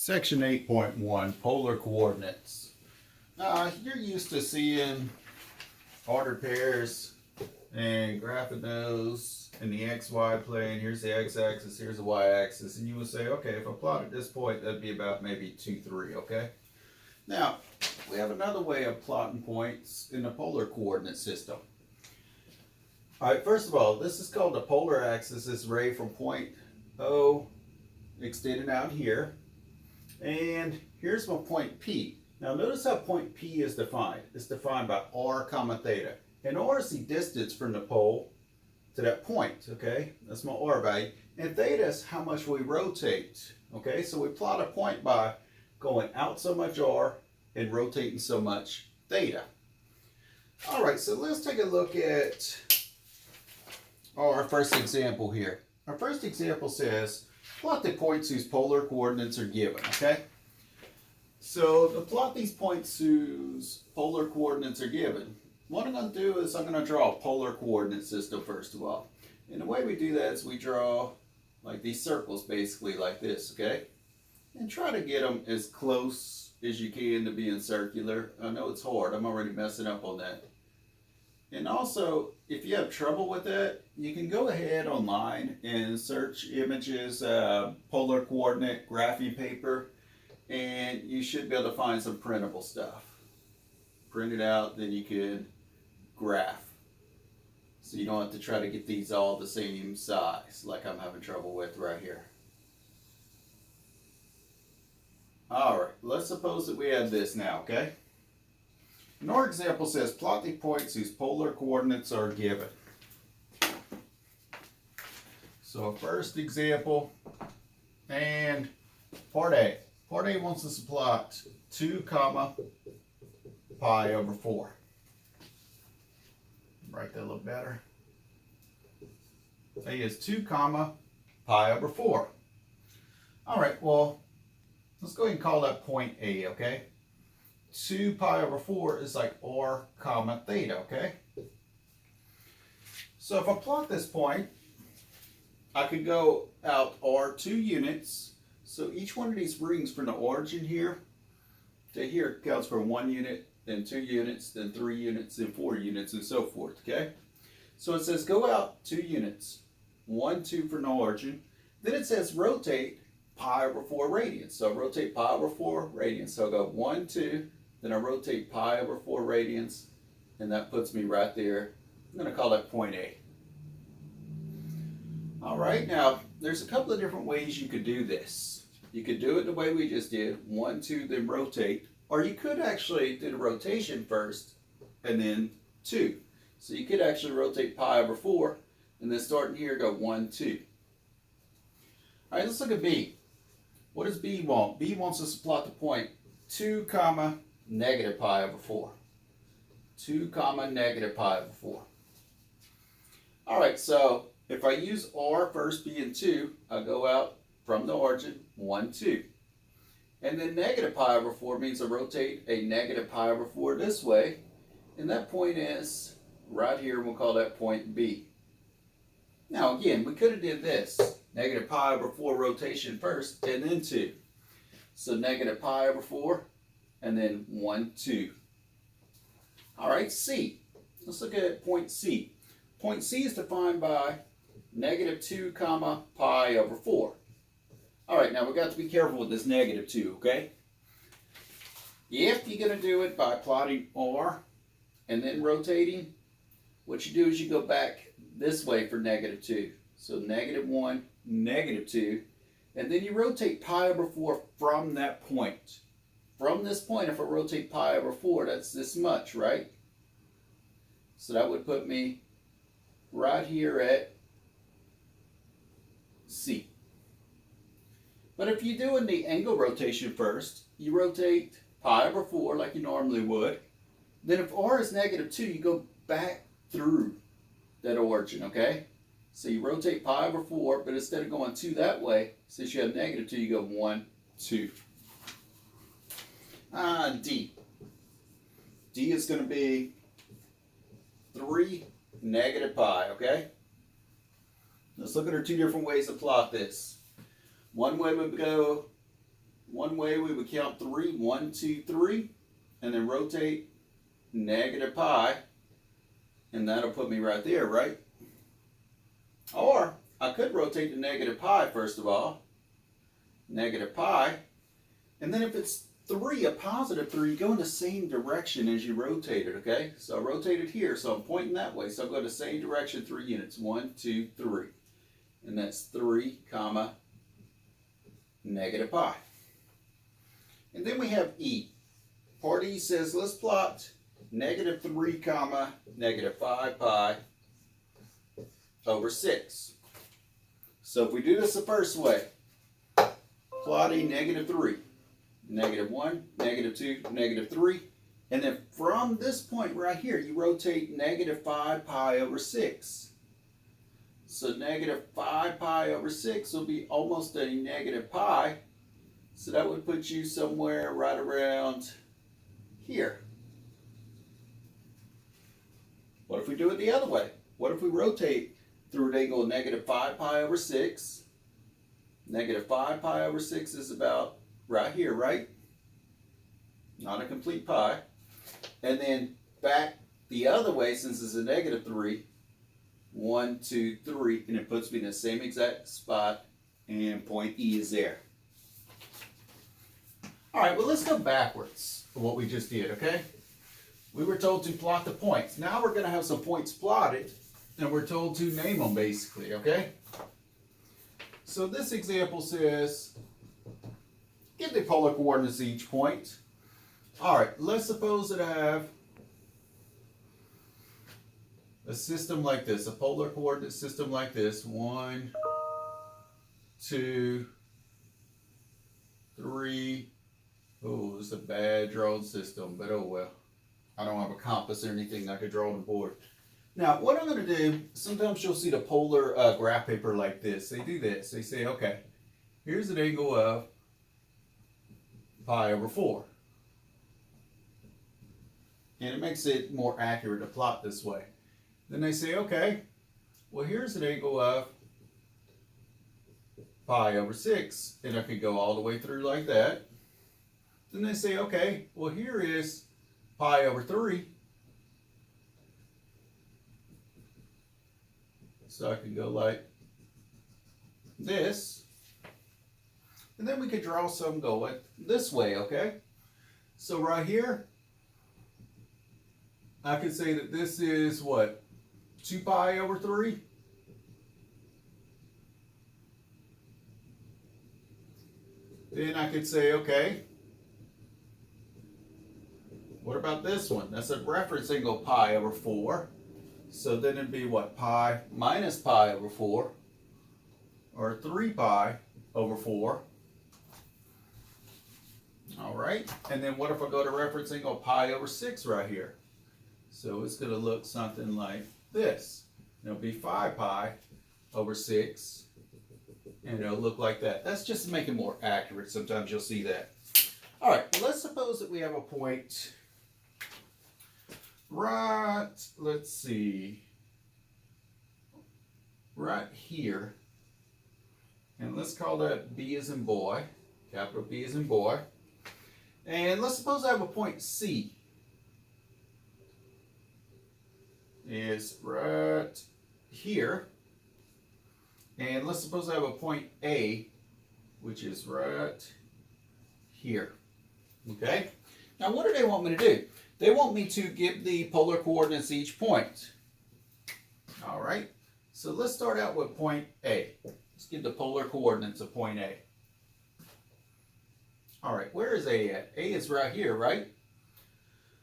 Section 8.1, polar coordinates. You're used to seeing ordered pairs and graphing those in the XY plane. Here's the x-axis, here's the y-axis, and you would say, okay, if I plotted this point, that'd be about maybe 2, 3, okay? Now, we have another way of plotting points in the polar coordinate system. Alright, first of all, this is called the polar axis. It's ray from point O extending out here. And here's my point P. Now notice how point P is defined. It's defined by r comma theta. And r is the distance from the pole to that point, okay? That's my r value. And theta is how much we rotate, okay? So we plot a point by going out so much r and rotating so much theta. All right, so let's take a look at our first example here. Our first example says, plot the points whose polar coordinates are given, okay? So to plot these points whose polar coordinates are given, what I'm going to do is I'm going to draw a polar coordinate system first of all. And the way we do that is we draw like these circles basically like this, okay? And try to get them as close as you can to being circular. I know it's hard. I'm already messing up on that. And also, if you have trouble with that, you can go ahead online and search images, polar coordinate graphing paper, and you should be able to find some printable stuff. Print it out, then you can graph. So you don't have to try to get these all the same size like I'm having trouble with right here. Alright, let's suppose that we have this now, okay? And our example says, plot the points whose polar coordinates are given. So first example, and part A. Part A wants us to plot 2 comma pi over 4. Write that a little better. A is 2 comma pi over 4. Alright, well, let's go ahead and call that point A, okay? 2 pi over 4 is like r comma theta, okay? So if I plot this point, I could go out r 2 units. So each one of these rings from the origin here to here counts for 1 unit, then 2 units, then 3 units, then 4 units, and so forth, okay? So it says go out 2 units, 1, 2 from the origin. Then it says rotate pi over 4 radians. So I rotate pi over 4 radians. So I go 1, 2, then I rotate pi over 4 radians, and that puts me right there. I'm going to call that point A. All right, now there's a couple of different ways you could do this. You could do it the way we just did, 1, 2, then rotate, or you could actually do the rotation first and then 2. So you could actually rotate pi over 4, and then starting here go 1, 2. All right, let's look at B. What does B want? B wants us to plot the point 2 comma negative pi over 4. 2 comma negative pi over 4. All right, so if I use r first being 2, I go out from the origin 1, 2. And then negative pi over 4 means I rotate a negative pi over 4 this way. And that point is right here, and we'll call that point B. Now again, we could have did this. Negative pi over 4 rotation first, and then 2. So negative pi over 4, and then 1, 2. All right, C. Let's look at point C. Point C is defined by negative 2 comma pi over 4. All right, now we've got to be careful with this negative 2, okay? If you're going to do it by plotting R and then rotating, what you do is you go back this way for negative 2. So negative 1, negative 2, and then you rotate pi over 4 from that point. From this point, if I rotate pi over 4, that's this much, right? So that would put me right here at C. But if you're doing the angle rotation first, you rotate pi over 4 like you normally would. Then if r is negative 2, you go back through that origin, okay? So you rotate pi over 4, but instead of going 2 that way, since you have negative 2, you go 1, 2. D. D is going to be 3 negative pi, okay? Let's look at our 2 different ways to plot this. One way would go one way we would count 3, 1, 2, 3, and then rotate negative pi, and that'll put me right there, right? Or I could rotate to negative pi first of all, negative pi, and then if it's 3, a positive 3, go in the same direction as you rotate it, okay? So I rotate it here, so I'm pointing that way, so I'm going the same direction 3 units, 1, 2, 3, and that's 3, comma, negative pi. And then we have E. Part E says, let's plot negative 3, comma, negative 5 pi over 6. So if we do this the first way, plotting negative 3, negative 1, negative 2, negative 3, and then from this point right here, you rotate negative 5 pi over 6. So negative 5 pi over 6 will be almost a negative pi. So that would put you somewhere right around here. What if we do it the other way? What if we rotate through an angle of negative 5 pi over 6? Negative 5 pi over 6 is about right here, right? Not a complete pi. And then back the other way, since it's a negative 3, 1, 2, 3, and it puts me in the same exact spot, and point E is there. All right, well, let's go backwards for what we just did, okay? We were told to plot the points. Now we're going to have some points plotted, and we're told to name them, basically, okay? So this example says, give the polar coordinates of each point. All right, let's suppose that I have a system like this, a polar coordinate system like this. 1, 2, 3. Oh, this is a bad drawn system, but oh well. I don't have a compass or anything I could draw on the board. Now, what I'm going to do, sometimes you'll see the polar graph paper like this. They do this. They say, okay, here's an angle of pi over 4. And it makes it more accurate to plot this way. Then they say, okay, well, here's an angle of pi over 6. And I could go all the way through like that. Then they say, okay, well, here is pi over 3. So I can go like this. And then we could draw some going this way, okay? So right here, I could say that this is what? 2 pi over 3? Then I could say, okay, what about this one? That's a reference angle pi over 4. So then it'd be what? Pi minus pi over 4. Or 3 pi over 4. All right. And then what if I go to reference angle pi over 6 right here? So it's going to look something like this. It'll be 5 pi over 6. And it'll look like that. That's just to make it more accurate. Sometimes you'll see that. All right. Let's suppose that we have a point right, let's see, right here. And let's call that B as in boy, capital B as in boy. And let's suppose I have a point C. Is right here. And let's suppose I have a point A, which is right here. Okay? Now what do they want me to do? They want me to give the polar coordinates each point. All right. So let's start out with point A. Let's give the polar coordinates of point A. All right. Where is A at? A is right here, right?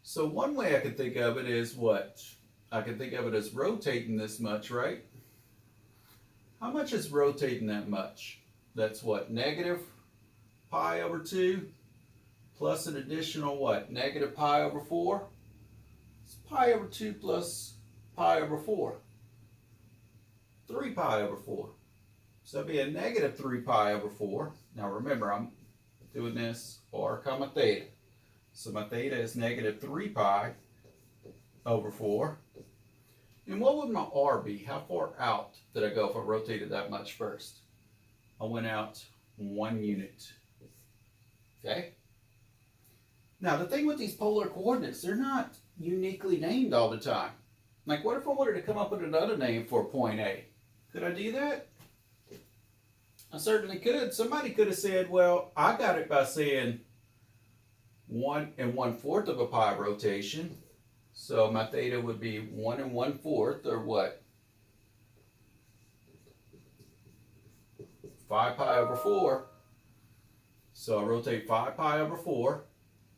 So one way I could think of it is what? I could think of it as rotating this much, right? How much is rotating that much? That's what? Negative pi over 2 plus an additional what? Negative pi over 4? It's pi over 2 plus pi over 4. 3 pi over 4. So that'd be a negative 3 pi over 4. Now remember, I'm doing this r comma theta. So my theta is negative 3 pi over 4. And what would my r be? How far out did I go if I rotated that much first? I went out 1 unit. Okay? Now, the thing with these polar coordinates, they're not uniquely named all the time. Like, what if I wanted to come up with another name for point A? Could I do that? I certainly could. Somebody could have said, well, I got it by saying 1 1/4 of a pi rotation. So my theta would be 1 1/4, or what? 5 pi over 4. So I rotate 5 pi over 4,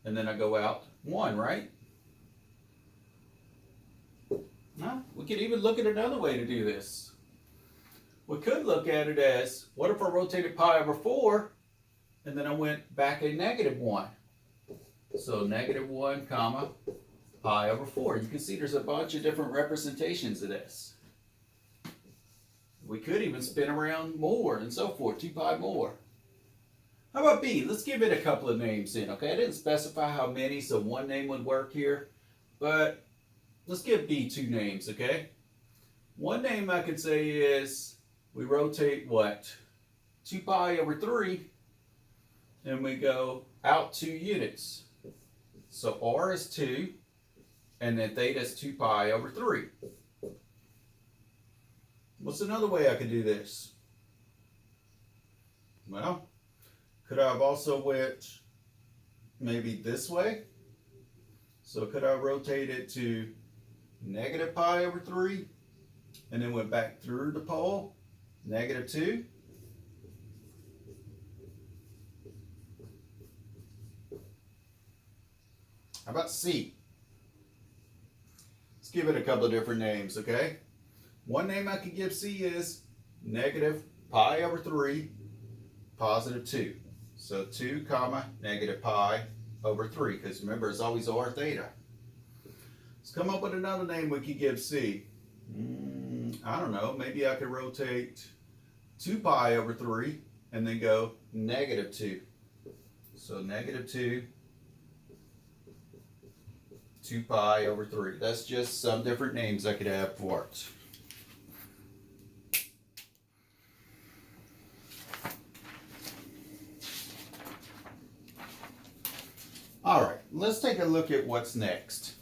and then I go out 1, right? Now, we could even look at another way to do this. We could look at it as, what if I rotated pi over 4, and then I went back a -1? So -1 comma pi over 4. You can see there's a bunch of different representations of this. We could even spin around more and so forth, 2 pi more. How about B? Let's give it a couple of names in, okay? I didn't specify how many, so one name would work here. But let's give B 2 names, okay? One name I could say is, we rotate what? 2 pi over 3, and we go out 2 units. So R is 2, and then theta is 2 pi over 3. What's another way I could do this? Well, could I have also went maybe this way? So could I rotate it to negative pi over 3, and then went back through the pole, -2? How about C? Let's give it a couple of different names, okay? One name I could give C is negative pi over 3, positive 2. So 2 comma negative pi over 3, because remember, it's always R theta. Let's come up with another name we could give C. I don't know, maybe I could rotate 2 pi over 3 and then go -2. So -2, 2 pi over 3. That's just some different names I could have for it. All right, let's take a look at what's next.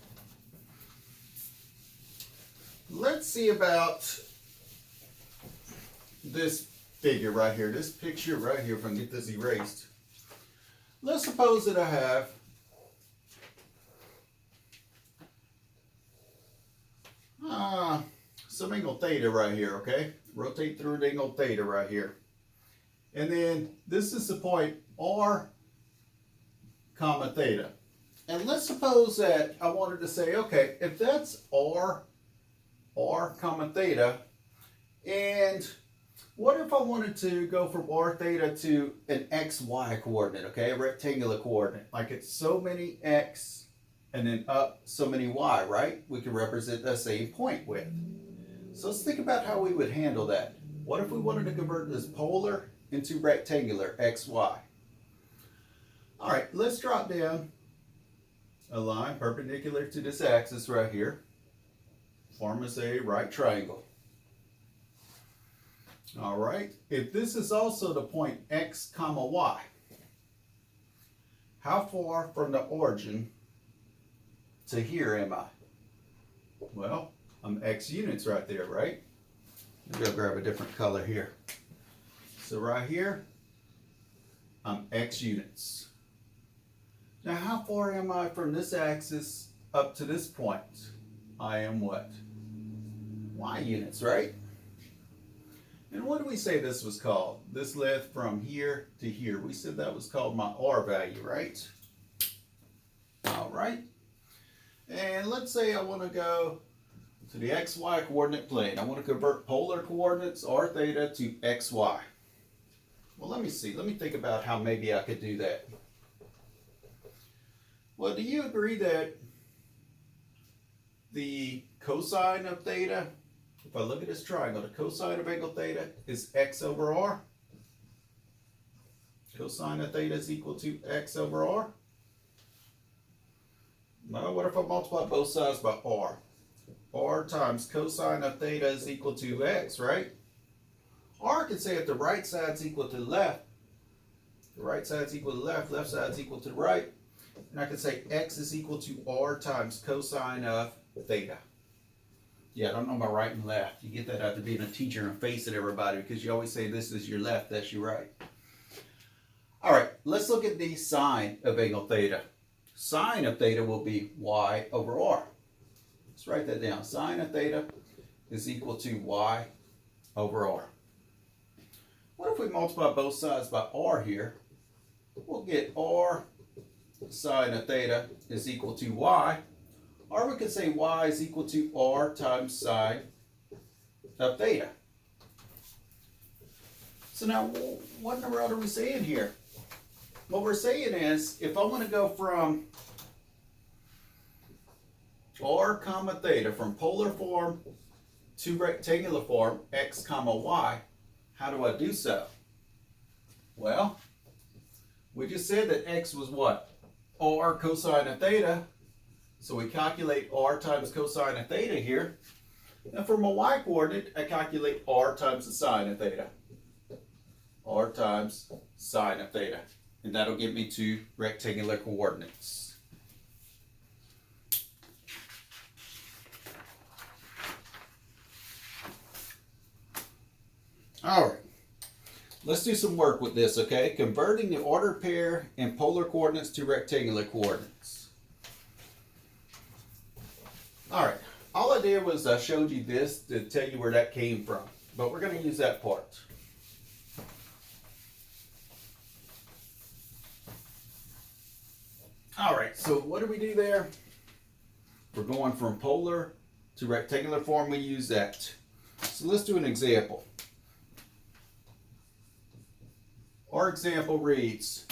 Let's see about this figure right here, this picture right here, if I can get this erased. Let's suppose that I have some angle theta right here, okay? Rotate through an angle theta right here. And then this is the point R comma theta. And let's suppose that I wanted to say, okay, if that's R comma theta, and what if I wanted to go from R theta to an XY coordinate, okay, a rectangular coordinate, like it's so many X and then up so many Y, right? We can represent the same point with. So let's think about how we would handle that. What if we wanted to convert this polar into rectangular XY? All right, let's drop down a line perpendicular to this axis right here. Form us a right triangle. All right, if this is also the point X comma Y, how far from the origin to here am I? Well, I'm X units right there, right? Maybe I'll grab a different color here. So right here, I'm X units. Now, how far am I from this axis up to this point? I am what? Y units, right? And what do we say this was called? This length from here to here. We said that was called my R value, right? All right. And let's say I want to go to the XY coordinate plane. I want to convert polar coordinates, R theta, to XY. Well, let me see. Let me think about how maybe I could do that. Well, do you agree that the cosine of theta, if I look at this triangle, the cosine of angle theta is X over R? Cosine of theta is equal to X over R? Well, what if I multiply both sides by R? R times cosine of theta is equal to X, right? Or I could say if the right side is equal to the left, The right side's equal to the left side's equal to the right. And I can say x is equal to r times cosine of theta. Yeah, I don't know my right and left. You get that after being a teacher and facing everybody because you always say this is your left, that's your right. All right, let's look at the sine of angle theta. Sine of theta will be y over r. Let's write that down. Sine of theta is equal to y over r. What if we multiply both sides by r here? We'll get r sine of theta is equal to y. Or we could say y is equal to r times sine of theta. So now, what in the world are we saying here? What we're saying is, if I want to go from r comma theta, from polar form to rectangular form, x comma y, how do I do so? Well, we just said that x was what? R cosine of theta. So we calculate r times cosine of theta here. And for my y coordinate, I calculate r times the sine of theta. R times sine of theta. And that'll give me two rectangular coordinates. All right. Let's do some work with this, okay? Converting the ordered pair and polar coordinates to rectangular coordinates. All right, all I did was I showed you this to tell you where that came from, but we're going to use that part. All right, so what do we do there? We're going from polar to rectangular form, we use that. So let's do an example. Our example reads,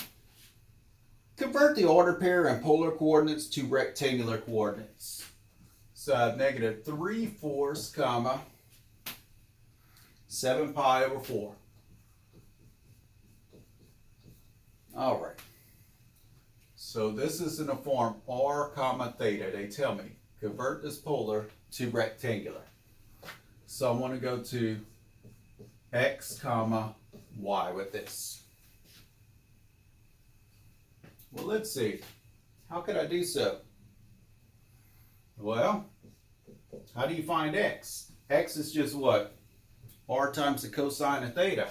convert the ordered pair and polar coordinates to rectangular coordinates. So I have negative 3/4, comma, 7 pi over 4. All right. So this is in the form r comma theta. They tell me, convert this polar to rectangular. So I want to go to x comma y with this. Well, let's see. How could I do so? Well, how do you find x? X is just what? R times the cosine of theta.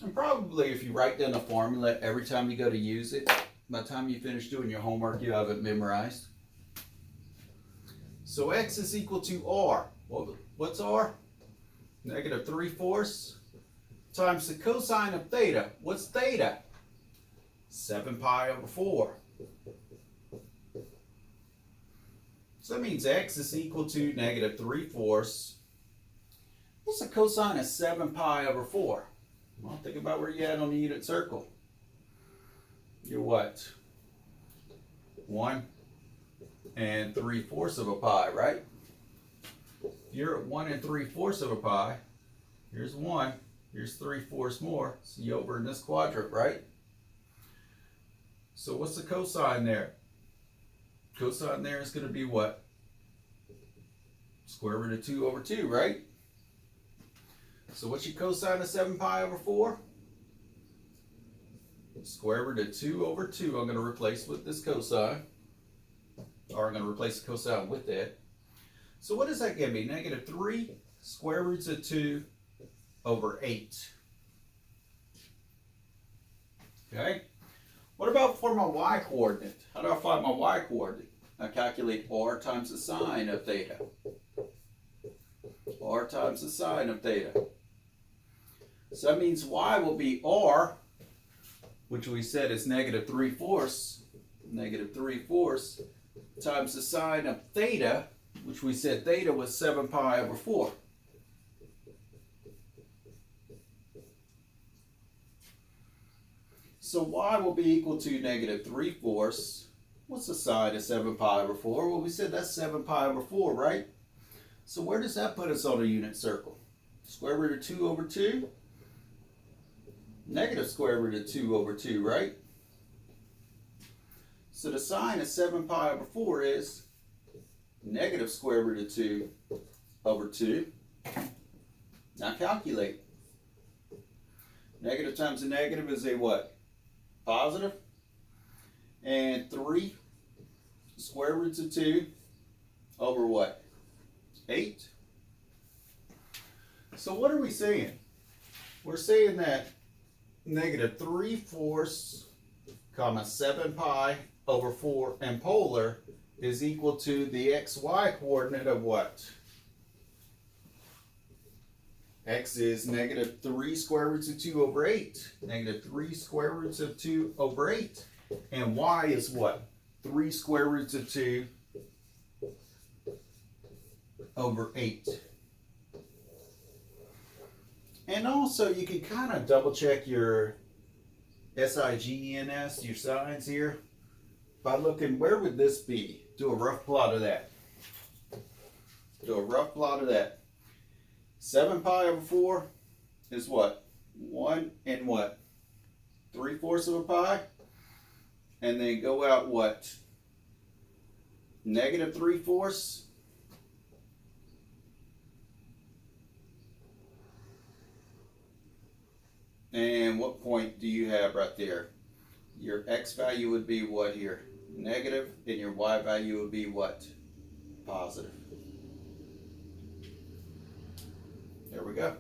And probably if you write down a formula every time you go to use it, by the time you finish doing your homework, you have it memorized. So x is equal to r. Well, what's r? Negative 3/4 times the cosine of theta. What's theta? 7 pi over 4. So that means x is equal to negative 3/4. What's the cosine of 7 pi over 4? Well, think about where you're at on the unit circle. You're what? 1 3/4 of a pi, right? If you're at 1 3/4 of a pi, here's 1, here's 3/4 more, so you're over in this quadrant, right? So what's the cosine there? Cosine there is going to be what? Square root of 2 over 2, right? So what's your cosine of 7 pi over 4? Square root of 2 over 2. I'm going to replace with this cosine. Or I'm going to replace the cosine with that. So what does that give me? Negative 3 square roots of 2 over 8. Okay? What about for my y coordinate? How do I find my y coordinate? I calculate r times the sine of theta. R times the sine of theta. So that means y will be r, which we said is negative 3/4, negative 3/4, times the sine of theta, which we said theta was 7 pi over 4. So y will be equal to negative 3/4. What's the sine of 7 pi over 4? Well, we said that's 7 pi over 4, right? So where does that put us on a unit circle? Square root of 2 over 2? Negative square root of 2 over 2, right? So the sine of 7 pi over 4 is negative square root of 2 over 2. Now calculate. Negative times a negative is a what? Positive. And 3 square roots of 2 over what? 8. So what are we saying? We're saying that negative 3/4, comma 7 pi over 4 and polar is equal to the xy coordinate of what? X is negative 3 square roots of 2 over 8. Negative 3 square roots of 2 over 8. And y is what? 3 square roots of 2 over 8. And also you can kind of double check your SIGENS, your signs here, by looking, where would this be? Do a rough plot of that. Do a rough plot of that. 7 pi over 4 is what? 1 and what? 3/4 of a pi. And then go out what? Negative 3/4. And what point do you have right there? Your x value would be what here? Negative, and your y value would be what? Positive. There we go.